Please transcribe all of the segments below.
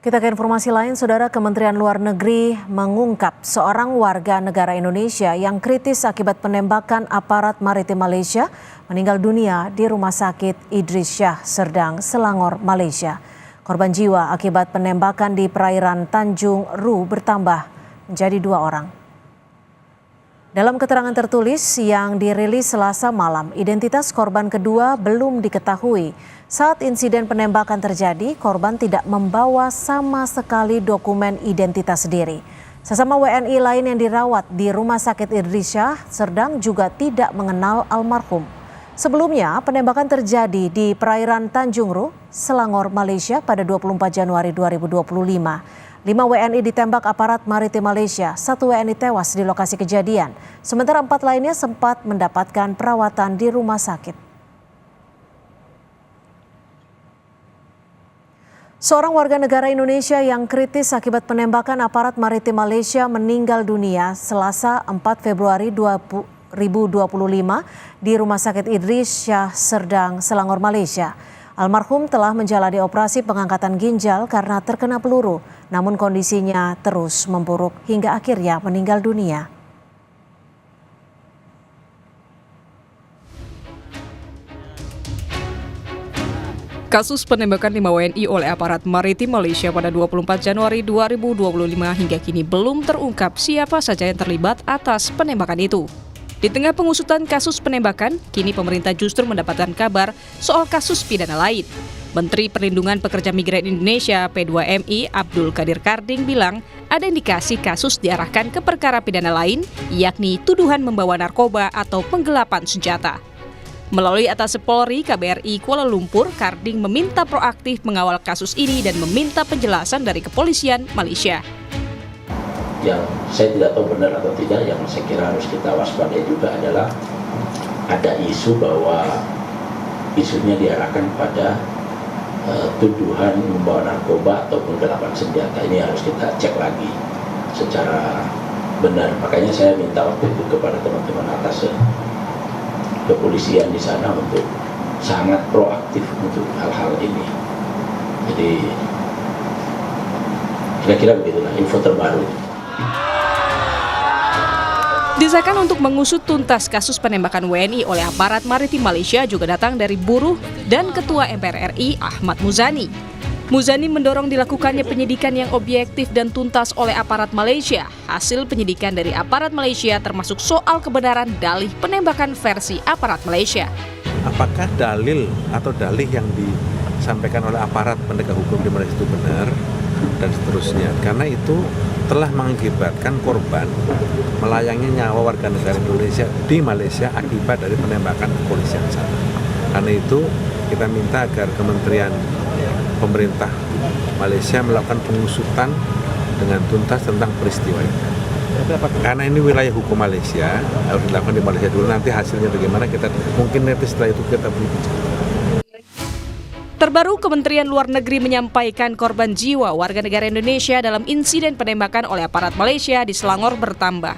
Kita ke informasi lain, Saudara. Kementerian Luar Negeri mengungkap seorang warga negara Indonesia yang kritis akibat penembakan aparat maritim Malaysia meninggal dunia di Rumah Sakit Idris Shah Serdang, Selangor, Malaysia. Korban jiwa akibat penembakan di perairan Tanjung Ru bertambah menjadi 2 orang. Dalam keterangan tertulis yang dirilis Selasa malam, identitas korban kedua belum diketahui. Saat insiden penembakan terjadi, korban tidak membawa sama sekali dokumen identitas diri. Sesama WNI lain yang dirawat di Rumah Sakit Idris Shah Serdang juga tidak mengenal almarhum. Sebelumnya, penembakan terjadi di perairan Tanjung Ru, Selangor, Malaysia pada 24 Januari 2025. 5 WNI ditembak aparat maritim Malaysia, 1 WNI tewas di lokasi kejadian, sementara 4 lainnya sempat mendapatkan perawatan di rumah sakit. Seorang warga negara Indonesia yang kritis akibat penembakan aparat maritim Malaysia meninggal dunia Selasa 4 Februari 2025 di Rumah Sakit Idris Shah Serdang, Selangor, Malaysia. Almarhum telah menjalani operasi pengangkatan ginjal karena terkena peluru, namun kondisinya terus memburuk hingga akhirnya meninggal dunia. Kasus penembakan 5 WNI oleh aparat maritim Malaysia pada 24 Januari 2025 hingga kini belum terungkap siapa saja yang terlibat atas penembakan itu. Di tengah pengusutan kasus penembakan, kini pemerintah justru mendapatkan kabar soal kasus pidana lain. Menteri Perlindungan Pekerja Migran Indonesia P2MI Abdul Qadir Karding bilang ada indikasi kasus diarahkan ke perkara pidana lain, yakni tuduhan membawa narkoba atau penggelapan senjata. Melalui Atase Polri KBRI Kuala Lumpur, Karding meminta proaktif mengawal kasus ini dan meminta penjelasan dari kepolisian Malaysia. Yang saya tidak tahu benar atau tidak, yang saya kira harus kita waspadai juga adalah ada isu bahwa isunya diarahkan pada tuduhan membawa narkoba atau penggelapan senjata. Ini harus kita cek lagi secara benar. Makanya saya minta waktu itu kepada teman-teman atas kepolisian di sana untuk sangat proaktif untuk hal-hal ini. Jadi kira-kira begitulah info terbaru. Desakan untuk mengusut tuntas kasus penembakan WNI oleh aparat maritim Malaysia juga datang dari buruh dan Ketua MPR RI Ahmad Muzani. Muzani mendorong dilakukannya penyidikan yang objektif dan tuntas oleh aparat Malaysia. Hasil penyidikan dari aparat Malaysia termasuk soal kebenaran dalih penembakan versi aparat Malaysia. Apakah dalil atau dalih yang disampaikan oleh aparat penegak hukum di Malaysia itu benar dan seterusnya? Karena itu telah mengakibatkan korban melayangnya nyawa warga negara Indonesia di Malaysia akibat dari penembakan kepolisian sana. Karena itu kita minta agar Kementerian Pemerintah Malaysia melakukan pengusutan dengan tuntas tentang peristiwa ini. Karena ini wilayah hukum Malaysia, harus dilakukan di Malaysia dulu. Nanti hasilnya bagaimana kita mungkin nanti setelah itu kita berbicara. Terbaru, Kementerian Luar Negeri menyampaikan korban jiwa warga negara Indonesia dalam insiden penembakan oleh aparat Malaysia di Selangor bertambah.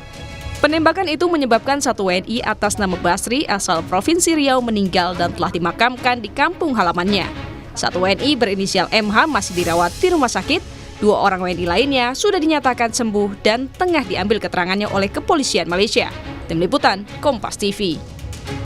Penembakan itu menyebabkan 1 WNI atas nama Basri asal Provinsi Riau meninggal dan telah dimakamkan di kampung halamannya. 1 WNI berinisial MH masih dirawat di rumah sakit, 2 orang WNI lainnya sudah dinyatakan sembuh dan tengah diambil keterangannya oleh kepolisian Malaysia. Tim Liputan, Kompas TV.